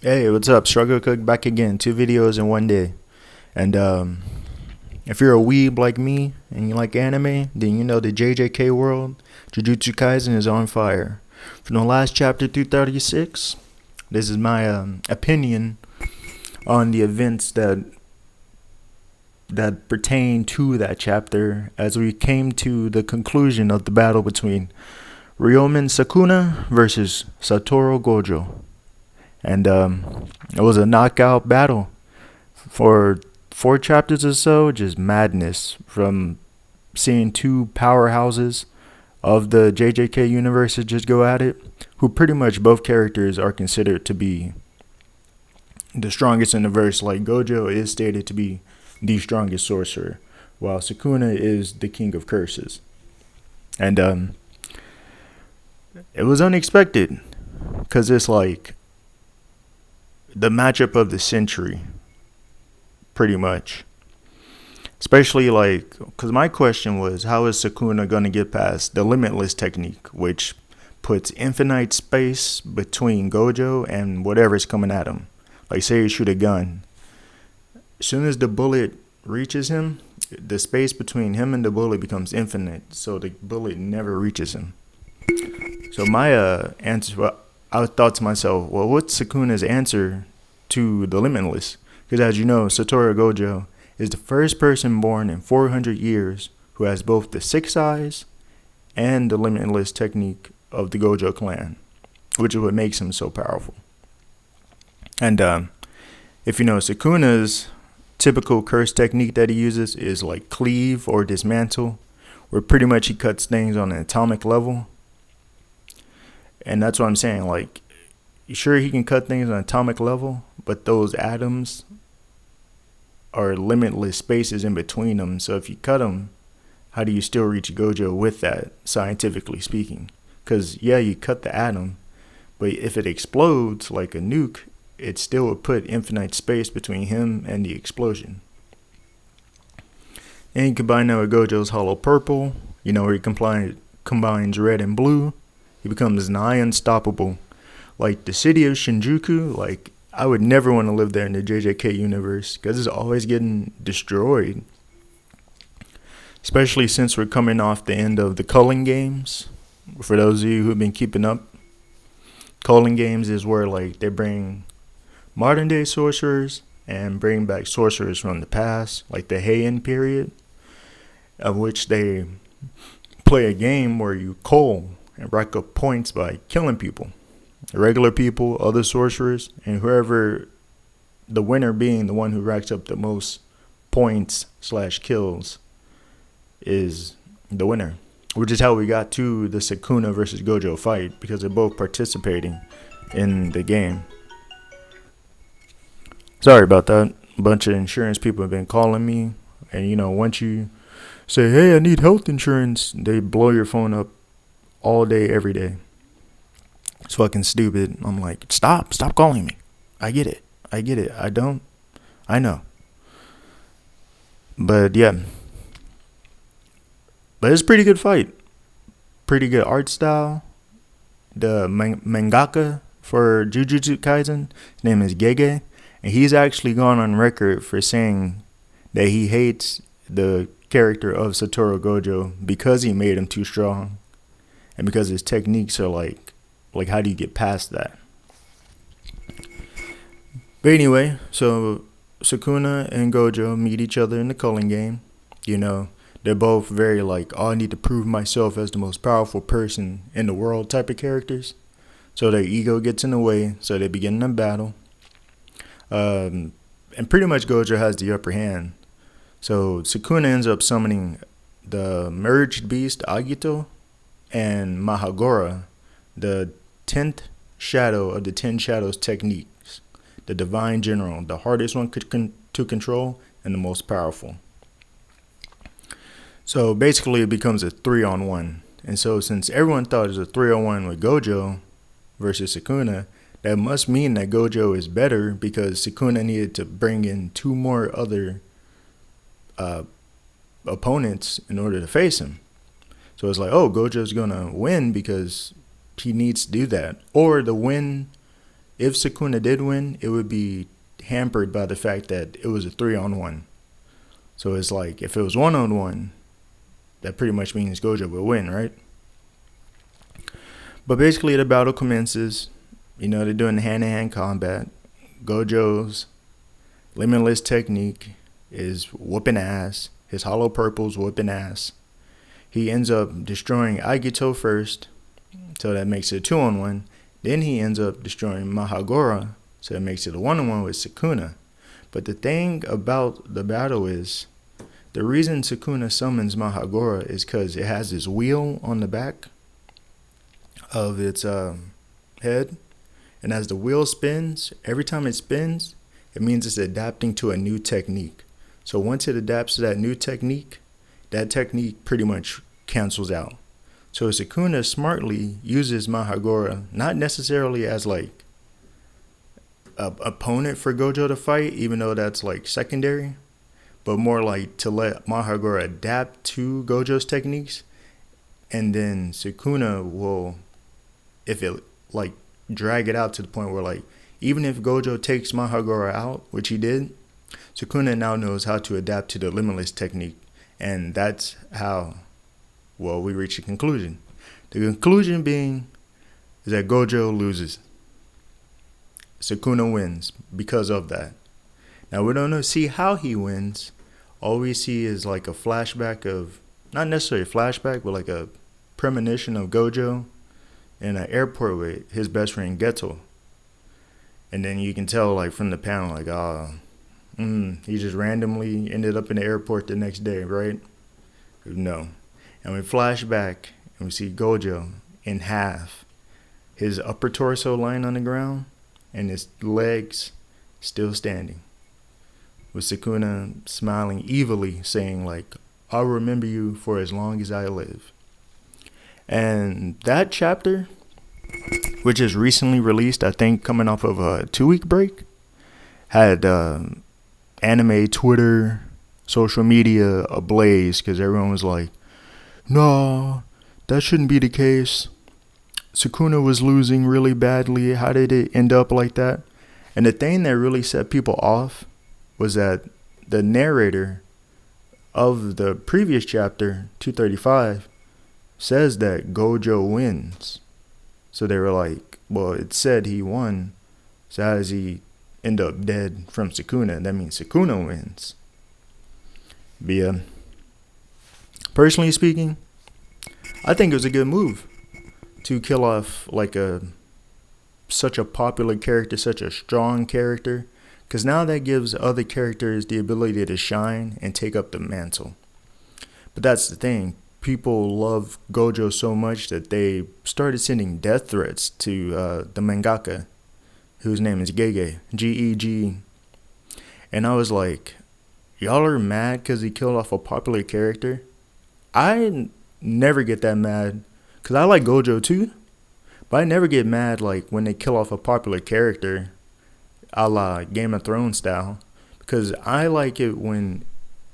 Hey, what's up? Struggle Cook back again. Two videos in one day. And if you're a weeb like me and you like anime, then you know the JJK world, Jujutsu Kaisen is on fire. From the last chapter through 36, this is my opinion on the events that pertain to that chapter as we came to the conclusion of the battle between Ryomen Sukuna versus Satoru Gojo. And it was a knockout battle for 4 chapters or so, just madness from seeing two powerhouses of the JJK universe just go at it, who pretty much both characters are considered to be the strongest in the verse. Like Gojo is stated to be the strongest sorcerer, while Sukuna is the king of curses. And it was unexpected because it's like the matchup of the century, pretty much. Especially like, because my question was, how is Sukuna going to get past the limitless technique, which puts infinite space between Gojo and whatever's coming at him? Like, say you shoot a gun. As soon as the bullet reaches him, the space between him and the bullet becomes infinite, so the bullet never reaches him. So my answer, well, I thought to myself, well, what's Sukuna's answer to the limitless? Because as you know, Satoru Gojo is the first person born in 400 years who has both the six eyes and the limitless technique of the Gojo clan, which is what makes him so powerful. And if you know, Sukuna's typical curse technique that he uses is like cleave or dismantle, where pretty much he cuts things on an atomic level. And that's what I'm saying. Like, sure, he can cut things on an atomic level, but those atoms are limitless spaces in between them. So if you cut them, how do you still reach Gojo with that, scientifically speaking? Because, yeah, you cut the atom, but if it explodes like a nuke, it still would put infinite space between him and the explosion. And you combine that with Gojo's hollow purple, where he combines red and blue. He becomes nigh unstoppable. Like the city of Shinjuku, like I would never want to live there in the JJK universe because it's always getting destroyed. Especially since we're coming off the end of the culling games. For those of you who've been keeping up, culling games is where like they bring modern day sorcerers and bring back sorcerers from the past, like the Heian period, of which they play a game where you cull and rack up points by killing people, regular people, other sorcerers, and whoever, the winner being the one who racks up the most points/kills is the winner, which is how we got to the Sukuna versus Gojo fight, because they're both participating in the game. Sorry about that. A bunch of insurance people have been calling me, and once you say, hey, I need health insurance, they blow your phone up all day, every day. It's fucking stupid. I'm like, stop calling me. I get it. I know. But yeah. But it's a pretty good fight. Pretty good art style. The mangaka for Jujutsu Kaisen, his name is Gege, and he's actually gone on record for saying that he hates the character of Satoru Gojo because he made him too strong. And because his techniques are like how do you get past that? But anyway, so Sukuna and Gojo meet each other in the culling game. They're both very like, oh, I need to prove myself as the most powerful person in the world type of characters. So their ego gets in the way, so they begin a battle. And pretty much Gojo has the upper hand. So Sukuna ends up summoning the merged beast Agito and Mahagora, the 10th shadow of the 10 shadows techniques, the divine general, the hardest one to control and the most powerful. So basically it becomes a 3-on-1. And so since everyone thought it was a 3-on-1 with Gojo versus Sukuna, that must mean that Gojo is better because Sukuna needed to bring in 2 more other opponents in order to face him. So it's like, oh, Gojo's going to win because he needs to do that. Or the win if Sukuna did win, it would be hampered by the fact that it was a 3-on-1. So it's like if it was 1-on-1, that pretty much means Gojo will win, right? But basically, the battle commences. They're doing hand-to-hand combat. Gojo's limitless technique is whooping ass. His hollow purple's whooping ass. He ends up destroying Agito first, so that makes it a 2-on-1. Then he ends up destroying Mahagora, so that makes it a 1-on-1 with Sukuna. But the thing about the battle is, the reason Sukuna summons Mahagora is because it has this wheel on the back of its head. And as the wheel spins, every time it spins, it means it's adapting to a new technique. So once it adapts to that new technique, that technique pretty much cancels out. So Sukuna smartly uses Mahagora, not necessarily as like a opponent for Gojo to fight, even though that's like secondary, but more like to let Mahagora adapt to Gojo's techniques. And then Sukuna will, if it like drag it out to the point where like, even if Gojo takes Mahagora out, which he did, Sukuna now knows how to adapt to the limitless technique. And that's how, we reach a conclusion. The conclusion being is that Gojo loses. Sukuna wins because of that. Now we don't see how he wins. All we see is like a flashback of, not necessarily a flashback, but like a premonition of Gojo in an airport with his best friend Geto. And then you can tell like from the panel like, he just randomly ended up in the airport the next day, right? No. And we flash back and we see Gojo in half. His upper torso lying on the ground and his legs still standing. With Sukuna smiling evilly, saying like, I'll remember you for as long as I live. And that chapter, which is recently released, I think coming off of a 2-week break, had anime Twitter, social media ablaze because everyone was like, no, that shouldn't be the case. Sukuna was losing really badly. How did it end up like that? And the thing that really set people off was that the narrator of the previous chapter, 235, says that Gojo wins. So they were like, well, it said he won. So how does he end up dead from Sukuna? That means Sukuna wins. But yeah, personally speaking, I think it was a good move to kill off like such a popular character, such a strong character, because now that gives other characters the ability to shine and take up the mantle. But that's the thing. People love Gojo so much that they started sending death threats to the mangaka, whose name is Gege, G-E-G. And I was like, y'all are mad because he killed off a popular character? I never get that mad, because I like Gojo too, but I never get mad like when they kill off a popular character, a la Game of Thrones style, because I like it when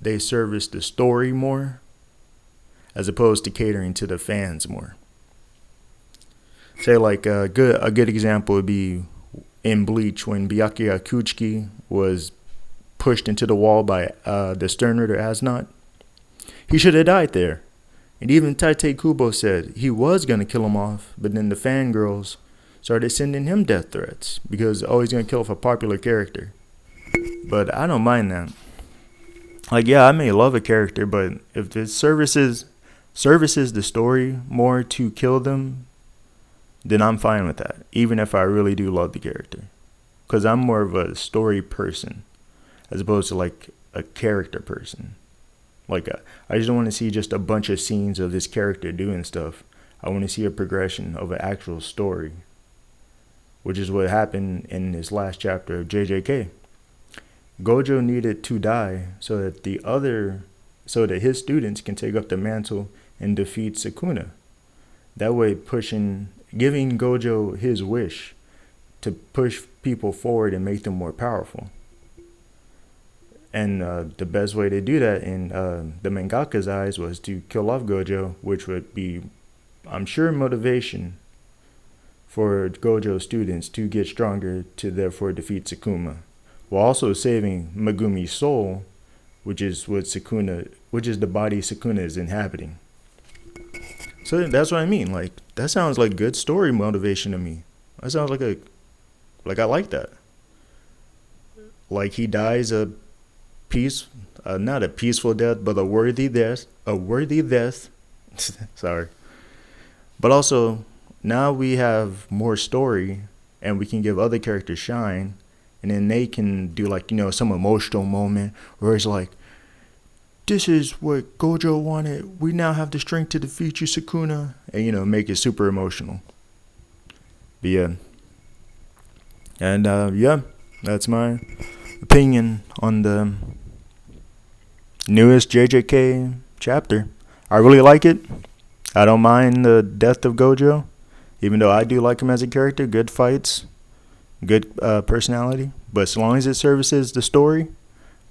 they service the story more as opposed to catering to the fans more. Say like a good example would be in Bleach when Byakuya Kuchiki was pushed into the wall by the Sternritter Asnot. He should have died there. And even Taite Kubo said he was going to kill him off, but then the fangirls started sending him death threats because, he's going to kill off a popular character. But I don't mind that. Like, yeah, I may love a character, but if it services the story more to kill them, then I'm fine with that, even if I really do love the character. Because I'm more of a story person as opposed to like a character person. Like, I just don't want to see just a bunch of scenes of this character doing stuff. I want to see a progression of an actual story, which is what happened in this last chapter of JJK. Gojo needed to die so that his students can take up the mantle and defeat Sukuna. That way, giving Gojo his wish to push people forward and make them more powerful. And the best way to do that in the mangaka's eyes was to kill off Gojo, which would be, I'm sure, motivation for Gojo students to get stronger to therefore defeat Sukuna, while also saving Megumi's soul, which is the body Sukuna is inhabiting. So that's what I mean. Like that sounds like good story motivation to me. That sounds like I like that. Like he dies a peace, not a peaceful death, but a worthy death. A worthy death. Sorry. But also, now we have more story, and we can give other characters shine, and then they can do like some emotional moment where it's like, this is what Gojo wanted. We now have the strength to defeat you, Sukuna, and make it super emotional. But yeah, and yeah, that's my opinion on the newest JJK chapter. I really like it. I don't mind the death of Gojo, even though I do like him as a character. Good fights, good personality. But as long as it services the story,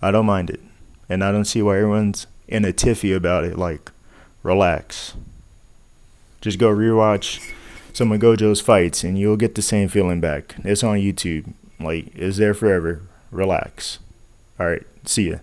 I don't mind it. And I don't see why everyone's in a tiffy about it. Like, relax. Just go rewatch some of Gojo's fights and you'll get the same feeling back. It's on YouTube. Like, it's there forever. Relax. Alright, see ya.